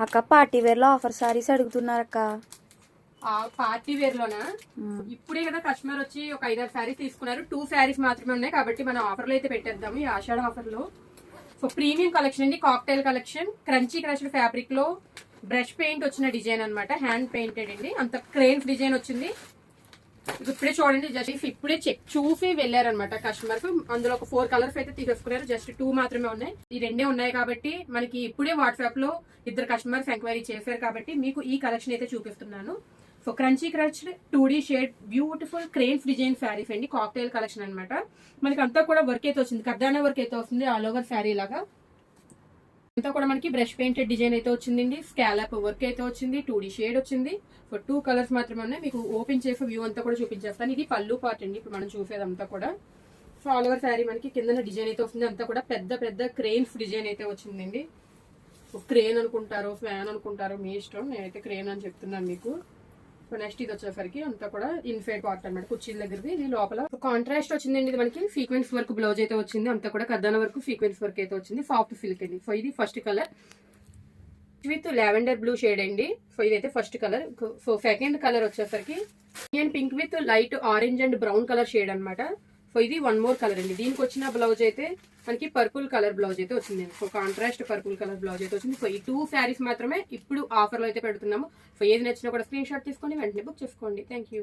అక్క party wear లో offer saris అడుగుతున్నారక్క. Party wear లోనా? ఇప్పుడే కదా కస్టమర్ వచ్చి ఒక 5-6 శారీస్ తీసుకున్నారు. 2 శారీస్ మాత్రమే ఉన్నాయి కాబట్టి మనం ఆఫర్ లో అయితే పెట్టేద్దాము. ఈ ఆషాఢ ఆఫర్ లో సో ప్రీమియం కలెక్షన్ అండి, cocktail collection, crunchy crushed fabric లో బ్రష్ పెయింట్ వచ్చిన డిజైన్ అనమాట. హ్యాండ్ పెయింటెడ్ అండి, అంత క్రేన్స్ డిజైన్ వచ్చింది. ఇప్పుడే చూడండి, జస్ట్ ఇప్పుడే చెక్ చూసి వెళ్ళారనమాట కస్టమర్ కు. అందులో ఒక 4 కలర్స్ అయితే తీసేసుకున్నారు, జస్ట్ 2 మాత్రమే ఉన్నాయి. ఈ 2 ఉన్నాయి కాబట్టి మనకి ఇప్పుడే వాట్సాప్ లో 2 కస్టమర్స్ ఎంక్వైరీ చేశారు కాబట్టి మీకు ఈ కలెక్షన్ అయితే చూపిస్తున్నాను. So crunchy crushed 2D shade beautiful cranes design saris అండి, కాక్టైల్ కలెక్షన్ అనమాట. మనకి అంతా కూడా వర్క్ అయితే వచ్చింది, కర్దానా వర్క్ అయితే వస్తుంది ఆల్ ఓవర్ శారీ లాగా. అంతా కూడా మనకి బ్రష్ పెయింటెడ్ డిజైన్ అయితే వచ్చిందండి, స్కాలప్ వర్క్ అయితే వచ్చింది, 2D షేడ్ వచ్చింది. సో 2 కలర్స్ మాత్రమే ఉన్నాయి. మీకు ఓపెన్ చేసి వ్యూ అంతా కూడా చూపించేస్తాను. ఇది పళ్ళు పార్ట్ అండి, ఇప్పుడు మనం చూసేదంతా కూడా. సో ఆల్ ఓవర్ శారీ మనకి కింద డిజైన్ అయితే వస్తుంది, అంతా కూడా పెద్ద పెద్ద క్రేన్స్ డిజైన్ అయితే వచ్చిందండి. క్రేన్ అనుకుంటారు, ఫ్యాన్ అనుకుంటారు, మీ ఇష్టం. నేనైతే క్రేన్ అని చెప్తున్నాను మీకు. సో నెక్స్ట్ ఇది వచ్చేసరికి అంతా కూడా ఇన్ఫైడ్ పార్ట్ అనమాట, కుర్చీల దగ్గరది. ఇది లోపల కాంట్రాస్ట్ వచ్చిందండి. ఇది మనకి సీక్వెన్స్ వర్క్ బ్లౌజ్ అయితే వచ్చింది, అంతా కూడా కర్దానా వర్క్ సీక్వెన్స్ వర్క్ అయితే వచ్చింది, సాఫ్ట్ సిల్క్ అండి. సో ఇది first colour with lavender blue shade అండి. సో ఇదైతే first colour. So second colour వచ్చేసరికి Indian pink with light orange and brown colour shade అనమాట. సో ఇది 1 మోర్ కలర్ అండి. దీనికి వచ్చిన బ్లౌజ్ అయితే మనకి పర్పుల్ కలర్ బ్లౌజ్ అయితే వచ్చింది. So contrast purple colour blouse అయితే వచ్చింది. సో ఈ 2 శారీస్ మాత్రమే ఇప్పుడు ఆఫర్ లో అయితే పెడుతున్నాము. సో ఏది నచ్చినా కూడా స్క్రీన్ షాట్ తీసుకొని వెంటనే బుక్ చేసుకోండి. Thank you.